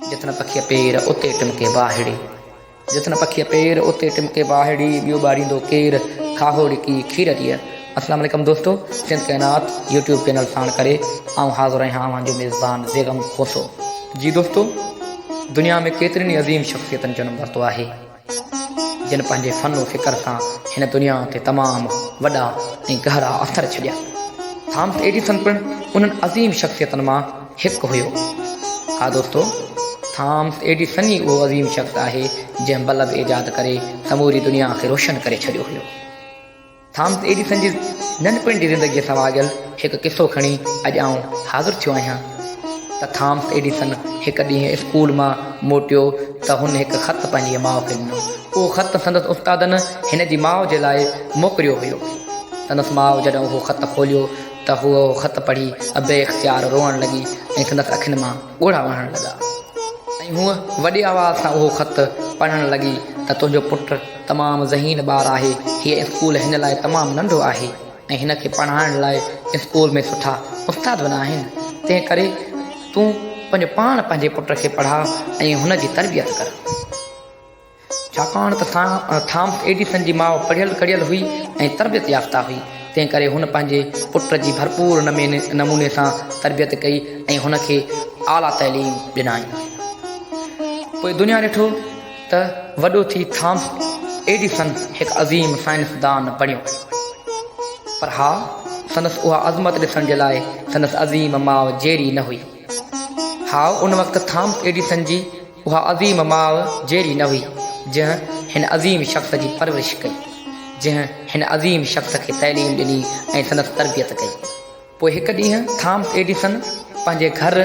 जितना पखिया पेर उते टिमके बाहिड़ी, जितना पखिया पेर उते टिमके बाहिड़ी, बियो बाड़ींदो केर खाहोड़ी की खीर दिया। अस्सलाम वालेकुम दोस्तों, सिंध कायनात यूट्यूब चैनल साण करे आऊं हाज़िर आहियां जो मेज़बान बेगम खोसो। जी दोस्तों, दुनिया में केतिरनि अज़ीम शख्सियतनि जनम वरितो आहे जिन पंहिंजे फ़न व फ़िक्र सां हिन दुनिया ते तमामु वॾा ऐं गहरा असर छॾिया। थॉमस एडिसन पिणु उन्हनि अज़ीम शख्सियतनि मां हिकु हुयो। हा दोस्तों, थॉमस एडिसन ई उहो अज़ीम शख़्स आहे जंहिं बल्ब ईजाद करे समूरी दुनिया खे रोशन करे छॾियो हुयो। थॉमस एडिसन जी नंढपण जी ज़िंदगीअ सां वाॻियल हिकु किसो खणी अॼु आऊं हाज़िर थियो आहियां। त थॉमस एडिसन हिकु ॾींहुं स्कूल मां मोटियो त हुन हिकु ख़त पंहिंजी माउ खे ॾिनो। उहो ख़त संदसि उस्तादनि हिन जी माउ जे लाइ मोकिलियो हुयो। संदसि माउ जॾहिं उहो ख़त खोलियो त उहो ख़त पढ़ी बेइख़्तियार रोअण लॻी ऐं संदसि अखियुनि मां ॻोढ़ा वहण लॻा ऐं हूअ वॾी आवाज़ सां उहो ख़त पढ़णु लॻी त तुंहिंजो पुटु तमामु ज़हीन ॿारु आहे, हीअ स्कूल हिन लाइ तमामु नंढो आहे ऐं हिन खे पढ़ाइण लाइ स्कूल में सुठा उस्ताद बि न आहिनि। तंहिं करे तूं पंहिंजो पाण पंहिंजे पुट खे पढ़ा ऐं हुन जी तरबियत कर। छाकाणि त थॉमस एडिसन जी माउ पढ़ियल कढ़ियल हुई ऐं तरबियत याफ़्ता हुई। तंहिं करे हुन पंहिंजे पुट जी भरपूर नमूने सां तरबियत कई ऐं हुनखे आला तइलीम ॾिनाई। पोइ दुनिया ॾिठो त वॾो थी थॉमस एडिसन हिकु अज़ीम साइंसदान बणियो। पर हा, संदसि उहा अज़मत ॾिसण जे लाइ संदसि अज़ीम माउ जेरी न हुई। हा, उन वक़्तु थॉमस एडिसन जी उहा अज़ीम माउ जेरी न हुई जंहिं हिन अज़ीम शख़्स जी परवरिश कई, जंहिं हिन अज़ीम शख़्स खे तइलीम ॾिनी ऐं संदसि तरबियत कई। पोइ हिकु ॾींहुं थॉमस एडिसन पंहिंजे घर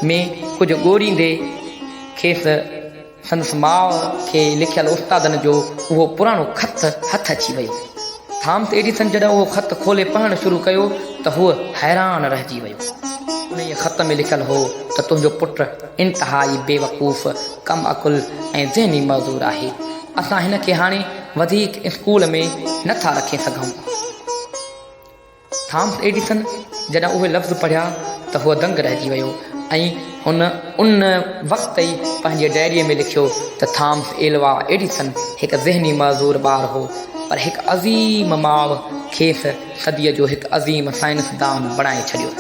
में कुझु ॻोल्हींदे खेसि संदसि माउ खे लिखियलु उस्तादनि जो उहो पुराणो ख़त हथु अची वियो। थॉमस एडिसन जॾहिं उहो ख़त खोले पढ़णु शुरू कयो त हूअ हैरान रहिजी वियो। उन ख़त में लिखियलु हो त तुंहिंजो पुटु इंतिहाई बेवकूफ़, कम अकुल ऐं ज़हनी मज़ूर आहे। असां हिन खे हाणे वधीक स्कूल में नथा रखे सघूं। थॉमस एडिसन जॾहिं उहे लफ़्ज़ पढ़िया त हूअ दंग रहिजी वियो ऐं हुन उन वक़्तु ई पंहिंजे डायरीअ में लिखियो त थॉमस एल्वा एडिसन हिकु ज़हनी मज़ूर ॿारु हो, पर हिकु अज़ीम माउ खेसि सदीअ जो हिकु अज़ीम साइंसदान बणाए छॾियो।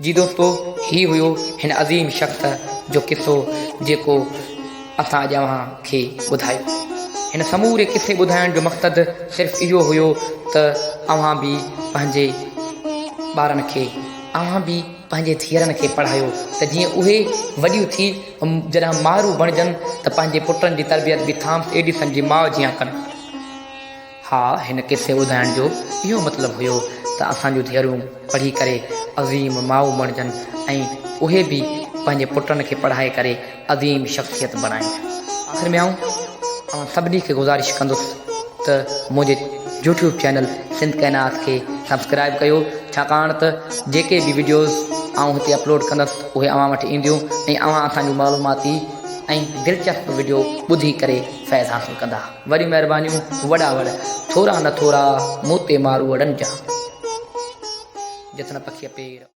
जी दोस्तो, हीउ हुयो हिन अज़ीम शख़्स जो किसो जेको असां अॼु अव्हां खे ॿुधायो। हिन समूरे किसे ॿुधाइण जो मक़सदु सिर्फ़ु इहो हुयो त अव्हां बि पंहिंजे ॿारनि खे, अव्हां बि पंहिंजे धीअरनि खे पढ़ायो त जीअं उहे वॾियूं थी जॾहिं मारू बणिजनि त पंहिंजे पुटनि जी तरबियत बि थॉमस एडिसन जी माउ जीअं कनि। हा, हिन किसे ॿुधाइण जो इहो मतिलबु हुयो त असांजूं धीअरूं पढ़ी करे अज़ीम माउ बणिजनि ऐं उहे बि पंहिंजे पुटनि खे पढ़ाए करे अज़ीम शख़्सियत बणाइनि। आख़िर में आऊं सभिनी खे गुज़ारिश कंदुसि त मुंहिंजे यूट्यूब चैनल सिंध कायनात खे सब्सक्राइब कयो, छाकाणि त जेके बि वीडियोज़ आऊं हिते अपलोड कंदुसि उहे अव्हां वटि ईंदियूं ऐं अव्हां असांजूं मालूमाती ऐं दिलचस्प वीडियो ॿुधी करे फ़ैज़ हासिलु कंदा। वरी महिरबानियूं वॾा वॾा, थोरा न थोरा मूं ते मारू वॾनि जा। जितना पखिया पेर